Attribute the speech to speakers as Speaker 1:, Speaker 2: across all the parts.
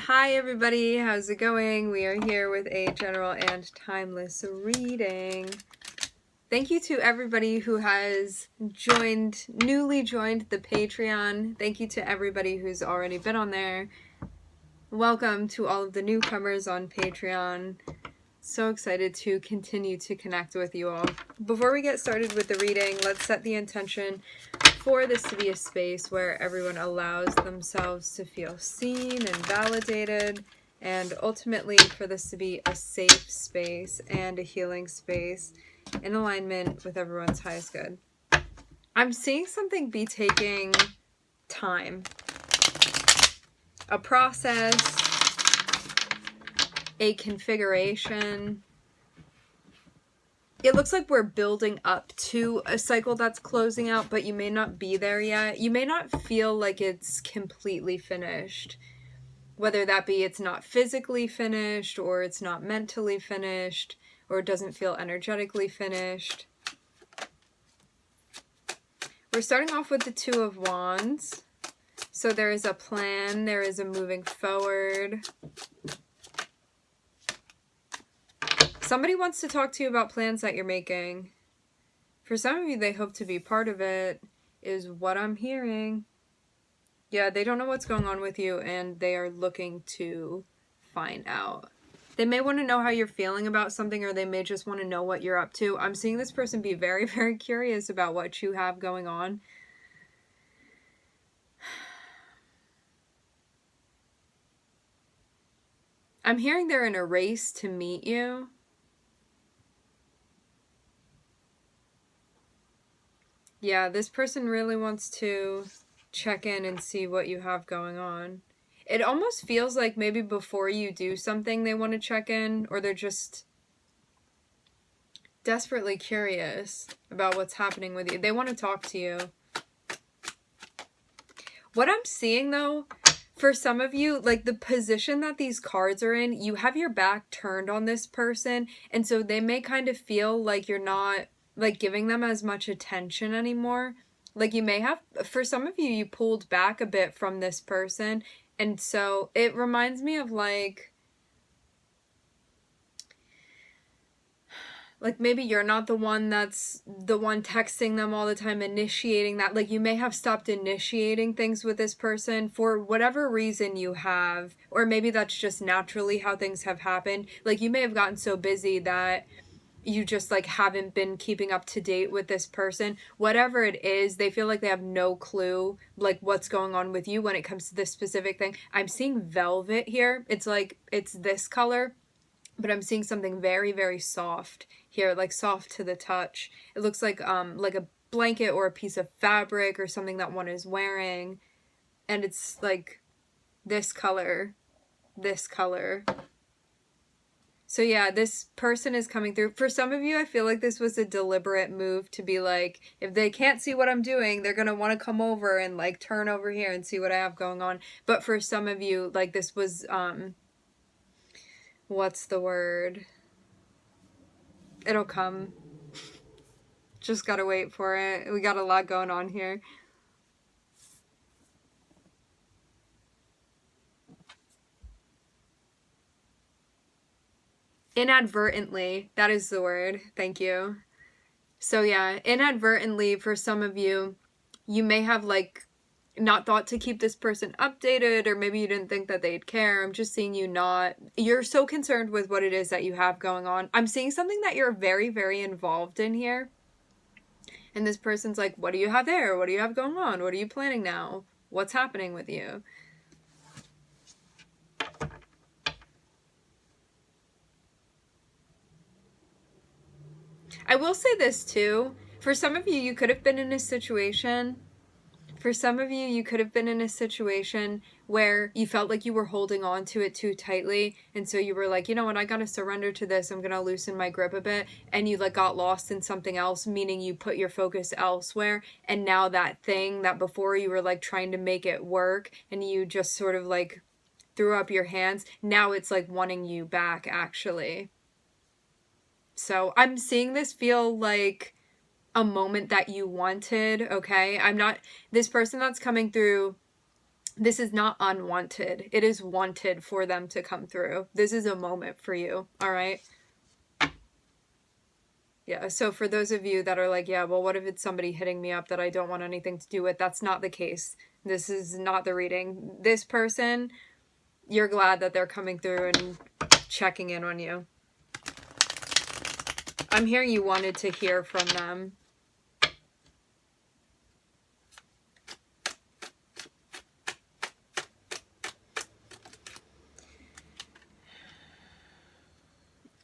Speaker 1: Hi everybody, how's it going? We are here with a general and timeless reading. Thank you to everybody who has newly joined the Patreon. Thank you to everybody who's already been on there. Welcome to all of the newcomers on Patreon. So excited to continue to connect with you all. Before we get started with the reading, let's set the intention for this to be a space where everyone allows themselves to feel seen and validated, and ultimately for this to be a safe space and a healing space in alignment with everyone's highest good. I'm seeing something be taking time. A process, a configuration. It looks like we're building up to a cycle that's closing out, but you may not be there yet. You may not feel like it's completely finished. Whether that be it's not physically finished, or it's not mentally finished, or it doesn't feel energetically finished. We're starting off with the Two of Wands. So there is a plan, there is a moving forward. Somebody wants to talk to you about plans that you're making. For some of you, they hope to be part of it, is what I'm hearing. Yeah, they don't know what's going on with you, and they are looking to find out. They may want to know how you're feeling about something, or they may just want to know what you're up to. I'm seeing this person be very, very curious about what you have going on. I'm hearing they're in a race to meet you. Yeah, this person really wants to check in and see what you have going on. It almost feels like maybe before you do something they want to check in, or they're just desperately curious about what's happening with you. They want to talk to you. What I'm seeing though, for some of you, like the position that these cards are in, you have your back turned on this person, and so they may kind of feel like you're not like giving them as much attention anymore. Like you may have, for some of you, you pulled back a bit from this person, and so it reminds me of like maybe you're not the one that's the one texting them all the time, initiating that. Like you may have stopped initiating things with this person for whatever reason you have, or maybe that's just naturally how things have happened. Like you may have gotten so busy that you just like haven't been keeping up to date with this person. Whatever it is, they feel like they have no clue like what's going on with you when it comes to this specific thing. I'm seeing velvet here. It's like it's this color, but I'm seeing something very, very soft here, like soft to the touch. It looks like a blanket or a piece of fabric or something that one is wearing, and it's like this color, this color. So yeah, this person is coming through. For some of you, I feel like this was a deliberate move to be like, if they can't see what I'm doing, they're gonna want to come over and like turn over here and see what I have going on. But for some of you, like this was what's the word? It'll come. Just gotta wait for it. We got a lot going on here. Inadvertently, that is the word. Thank you. So yeah, inadvertently for some of you, you may have like not thought to keep this person updated, or maybe you didn't think that they'd care. I'm just seeing you not. You're so concerned with what it is that you have going on. I'm seeing something that you're very, very involved in here. And this person's like, what do you have there? What do you have going on? What are you planning now? What's happening with you? I will say this too. For some of you, you could have been in a situation. For some of you, you could have been in a situation where you felt like you were holding on to it too tightly, and so you were like, you know what, I gotta surrender to this, I'm gonna loosen my grip a bit, and you like got lost in something else, meaning you put your focus elsewhere, and now that thing that before you were like trying to make it work, and you just sort of like threw up your hands, now it's like wanting you back, actually. So I'm seeing this feel like a moment that you wanted, okay? I'm not, this person that's coming through, This is not unwanted. It is wanted for them to come through. This is a moment for you, all right? Yeah, so for those of you that are like, yeah, well, what if it's somebody hitting me up that I don't want anything to do with? That's not the case. This is not the reading. This person, you're glad that they're coming through and checking in on you. I'm hearing you wanted to hear from them.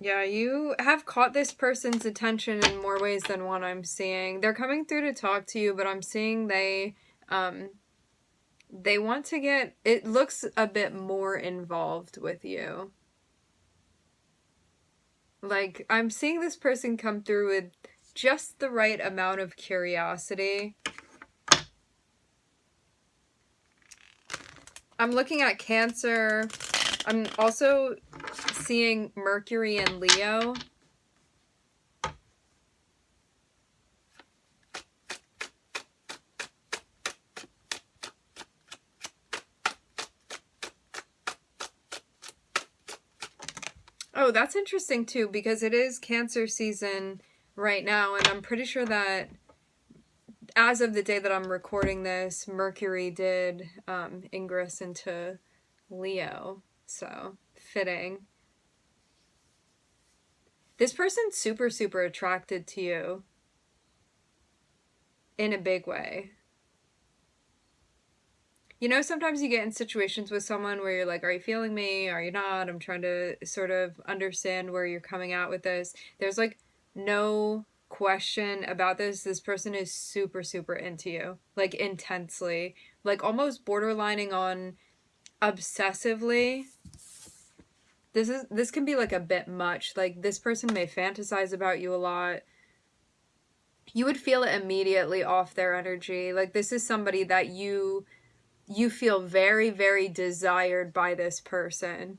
Speaker 1: Yeah, you have caught this person's attention in more ways than one I'm seeing. They're coming through to talk to you, but I'm seeing they want to get, it looks a bit more involved with you. Like, I'm seeing this person come through with just the right amount of curiosity. I'm looking at Cancer. I'm also seeing Mercury and Leo. Oh, that's interesting too, because it is Cancer season right now, and I'm pretty sure that as of the day that I'm recording this, Mercury did ingress into Leo, so fitting. This person's super, super attracted to you in a big way. You know, sometimes you get in situations with someone where you're like, are you feeling me? Are you not? I'm trying to sort of understand where you're coming out with this. There's like no question about this. This person is super, super into you, like intensely, like almost borderlining on obsessively. This can be like a bit much. Like, this person may fantasize about you a lot. You would feel it immediately off their energy. Like, this is somebody that you feel very, very desired by this person.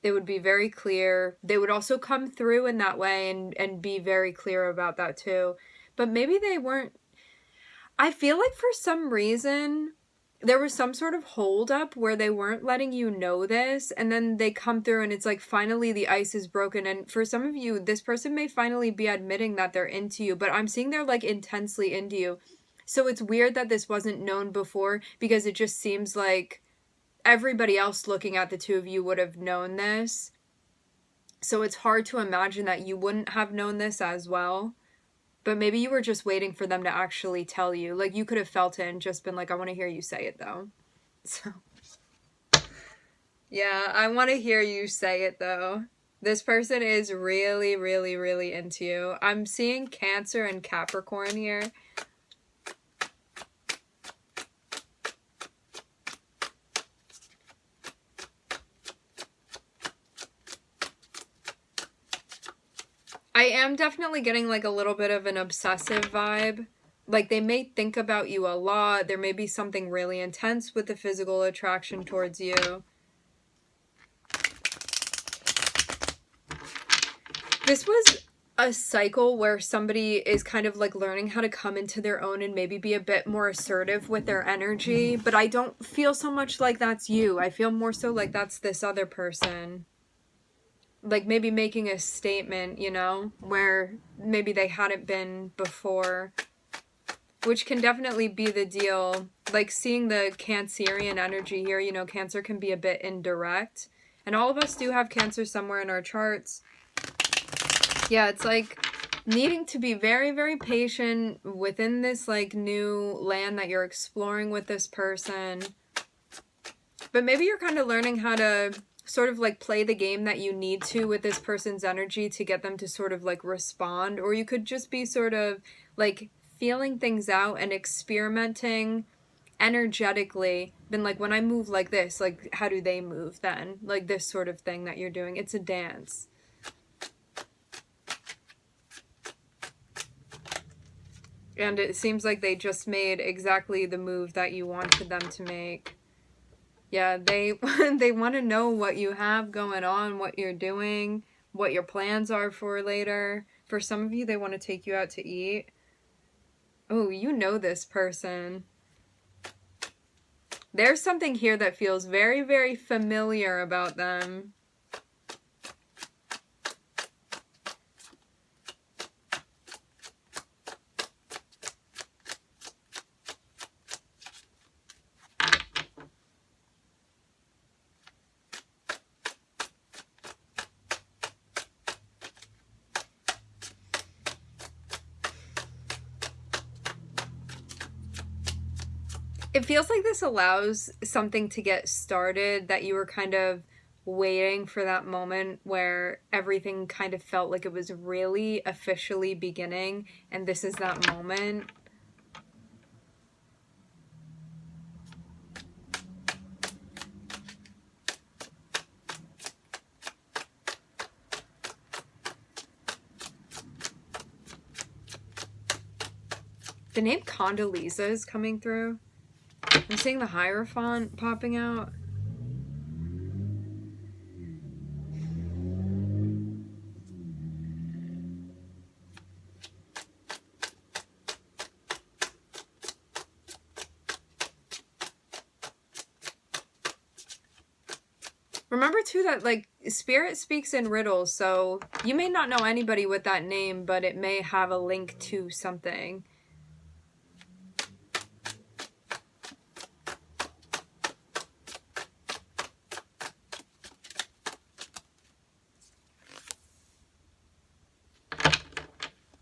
Speaker 1: It would be very clear. They would also come through in that way and be very clear about that too. But maybe they weren't. I feel like for some reason there was some sort of hold up where they weren't letting you know this, and then they come through and it's like finally the ice is broken. And for some of you, this person may finally be admitting that they're into you, but I'm seeing they're like intensely into you. So it's weird that this wasn't known before, because it just seems like everybody else looking at the two of you would have known this. So it's hard to imagine that you wouldn't have known this as well. But maybe you were just waiting for them to actually tell you. Like, you could have felt it and just been like, I want to hear you say it, though. So, yeah, I want to hear you say it, though. This person is really, really, really into you. I'm seeing Cancer and Capricorn here. I am definitely getting like a little bit of an obsessive vibe. Like, they may think about you a lot. There may be something really intense with the physical attraction towards you. This was a cycle where somebody is kind of like learning how to come into their own and maybe be a bit more assertive with their energy. But I don't feel so much like that's you. I feel more so like that's this other person. Like, maybe making a statement, you know, where maybe they hadn't been before, which can definitely be the deal. Like, seeing the Cancerian energy here, you know, Cancer can be a bit indirect, and all of us do have Cancer somewhere in our charts. Yeah, it's like needing to be very, very patient within this like new land that you're exploring with this person. But maybe you're kind of learning how to sort of like play the game that you need to with this person's energy to get them to sort of like respond. Or you could just be sort of like feeling things out and experimenting energetically. Been like, when I move like this, like, how do they move then? Like, this sort of thing that you're doing. It's a dance. And it seems like they just made exactly the move that you wanted them to make. Yeah, they want to know what you have going on, what you're doing, what your plans are for later. For some of you, they want to take you out to eat. Oh, you know this person. There's something here that feels very, very familiar about them. It feels like this allows something to get started that you were kind of waiting for, that moment where everything kind of felt like it was really officially beginning, and this is that moment. The name Condoleezza is coming through. I'm seeing the Hierophant popping out. Remember too that like spirit speaks in riddles, so you may not know anybody with that name, but it may have a link to something.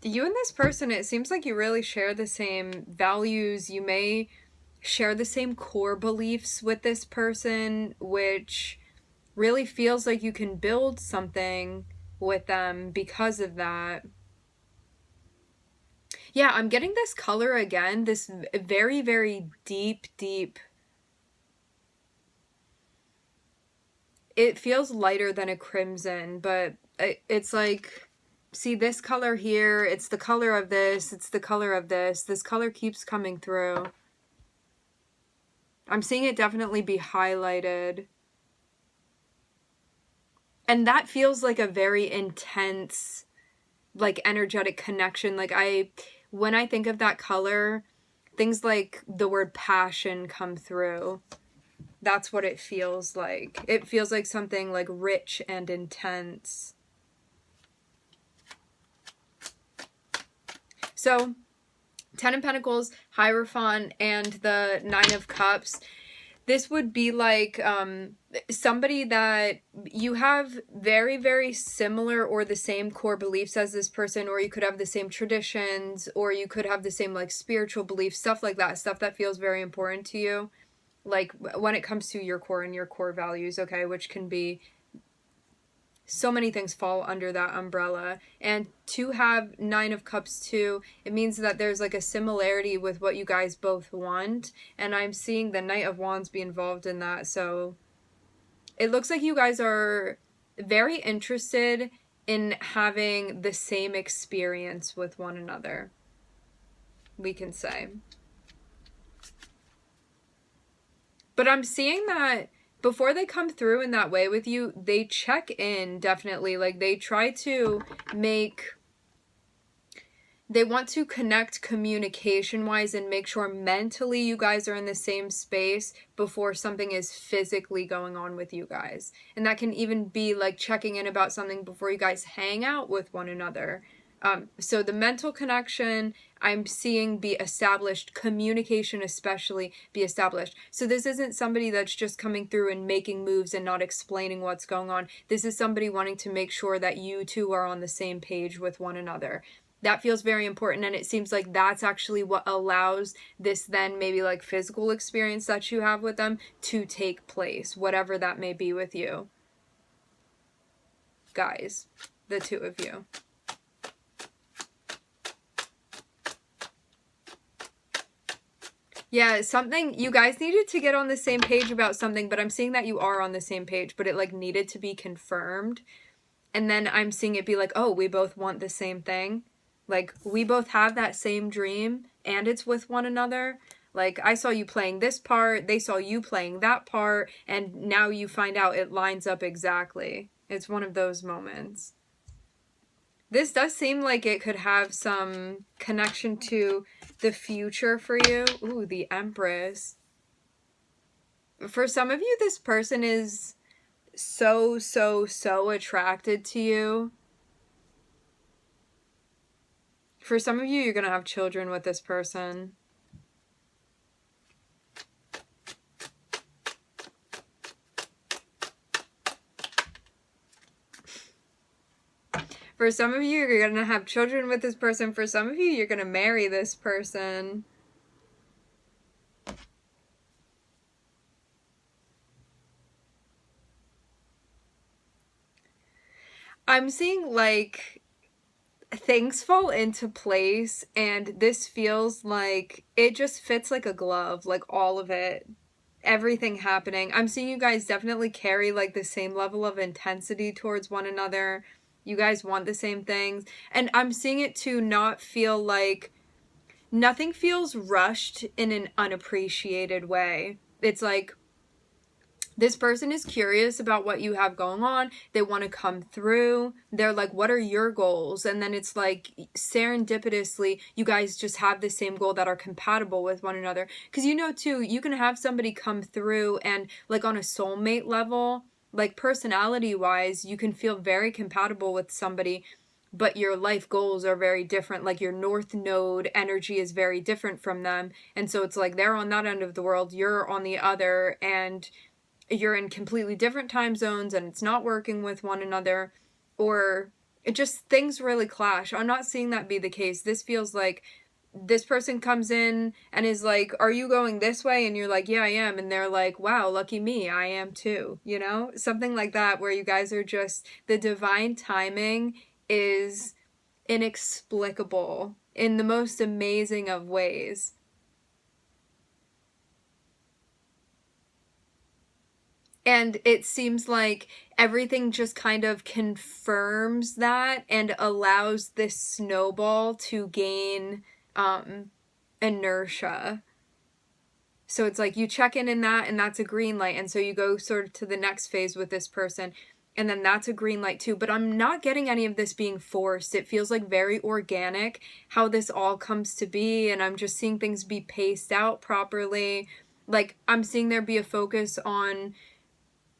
Speaker 1: You and this person, it seems like you really share the same values. You may share the same core beliefs with this person, which really feels like you can build something with them because of that. Yeah, I'm getting this color again, this very, very deep, deep. It feels lighter than a crimson, but it's like, see this color here, it's the color of this, it's the color of this. This color keeps coming through. I'm seeing it definitely be highlighted. And that feels like a very intense, like energetic connection. Like when I think of that color, things like the word passion come through. That's what it feels like. It feels like something like rich and intense. So, Ten of Pentacles, Hierophant, and the Nine of Cups. This would be like somebody that you have very, very similar or the same core beliefs as this person, or you could have the same traditions, or you could have the same like spiritual beliefs, stuff like that, stuff that feels very important to you. Like when it comes to your core and your core values, okay, which can be so many things fall under that umbrella. And to have Nine of Cups too, it means that there's like a similarity with what you guys both want. And I'm seeing the Knight of Wands be involved in that. So it looks like you guys are very interested in having the same experience with one another, we can say. But I'm seeing that before they come through in that way with you, they check in definitely. Like they try to they want to connect communication wise and make sure mentally you guys are in the same space before something is physically going on with you guys. And that can even be like checking in about something before you guys hang out with one another. So the mental connection I'm seeing be established, communication especially be established. So this isn't somebody that's just coming through and making moves and not explaining what's going on. This is somebody wanting to make sure that you two are on the same page with one another. That feels very important, and it seems like that's actually what allows this then maybe like physical experience that you have with them to take place, whatever that may be with you. Guys, the two of you. Yeah, something, you guys needed to get on the same page about something, but I'm seeing that you are on the same page, but it like needed to be confirmed. And then I'm seeing it be like, oh, we both want the same thing. Like, we both have that same dream, and it's with one another. Like, I saw you playing this part, they saw you playing that part, and now you find out it lines up exactly. It's one of those moments. This does seem like it could have some connection to the future for you. Ooh, the Empress. For some of you, this person is so attracted to you. For some of you, you're going to have children with this person. For some of you, you're going to have children with this person. For some of you, you're going to marry this person. I'm seeing like things fall into place, and this feels like it just fits like a glove, like all of it. Everything happening. I'm seeing you guys definitely carry like the same level of intensity towards one another. You guys want the same things. And I'm seeing it to not feel like nothing feels rushed in an unappreciated way. It's like this person is curious about what you have going on. They want to come through. They're like, what are your goals? And then it's like serendipitously, you guys just have the same goal that are compatible with one another. Because you know, too, you can have somebody come through and like on a soulmate level, like personality wise, you can feel very compatible with somebody, but your life goals are very different. Like your north node energy is very different from them. And so it's like they're on that end of the world, you're on the other, and you're in completely different time zones and it's not working with one another, or it just things really clash. I'm not seeing that be the case. This feels like this person comes in and is like, are you going this way? And you're like, yeah, I am. And they're like, wow, lucky me, I am too. You know, something like that, where you guys are just, the divine timing is inexplicable in the most amazing of ways. And it seems like everything just kind of confirms that and allows this snowball to gain inertia. So it's like you check in that, and that's a green light. And so you go sort of to the next phase with this person, and then that's a green light too. But I'm not getting any of this being forced. It feels like very organic how this all comes to be. And I'm just seeing things be paced out properly. Like I'm seeing there be a focus on,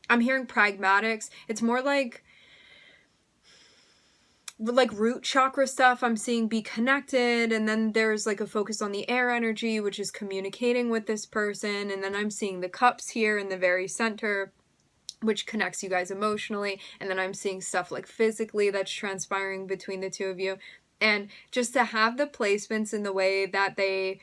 Speaker 1: I'm hearing pragmatics. It's more like root chakra stuff I'm seeing be connected, and then there's like a focus on the air energy, which is communicating with this person, and then I'm seeing the cups here in the very center, which connects you guys emotionally, and then I'm seeing stuff like physically that's transpiring between the two of you. And just to have the placements in the way that they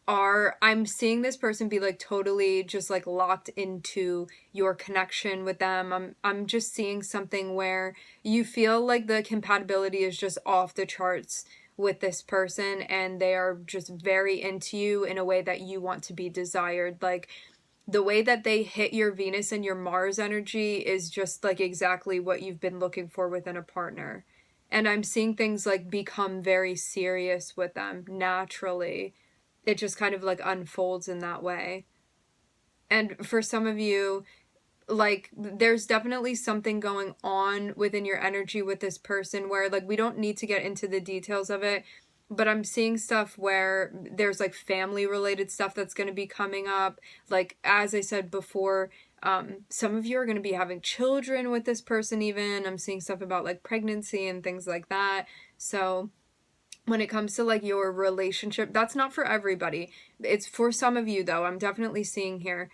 Speaker 1: are, I'm seeing this person be like totally just like locked into your connection with them. I'm just seeing something where you feel like the compatibility is just off the charts with this person, and they are just very into you in a way that you want to be desired. Like the way that they hit your Venus and your Mars energy is just like exactly what you've been looking for within a partner. And I'm seeing things like become very serious with them naturally. It just kind of like unfolds in that way. And for some of you, like there's definitely something going on within your energy with this person where like we don't need to get into the details of it, but I'm seeing stuff where there's like family related stuff that's going to be coming up. Like as I said before, some of you are going to be having children with this person. Even I'm seeing stuff about like pregnancy and things like that. So when it comes to like your relationship, that's not for everybody. It's for some of you though. I'm definitely seeing here.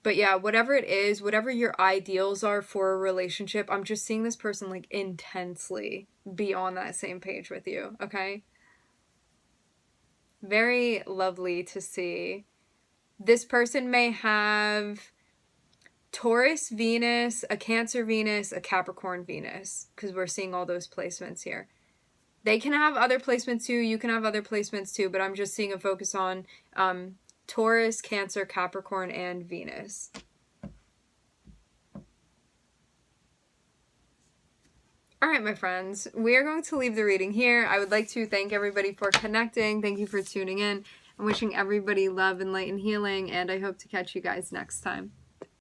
Speaker 1: But yeah, whatever it is, whatever your ideals are for a relationship, I'm just seeing this person like intensely be on that same page with you, okay? Very lovely to see. This person may have Taurus Venus, a Cancer Venus, a Capricorn Venus, because we're seeing all those placements here. They can have other placements too, you can have other placements too, but I'm just seeing a focus on Taurus, Cancer, Capricorn, and Venus. All right, my friends, we are going to leave the reading here. I would like to thank everybody for connecting. Thank you for tuning in. I'm wishing everybody love and light and healing, and I hope to catch you guys next time.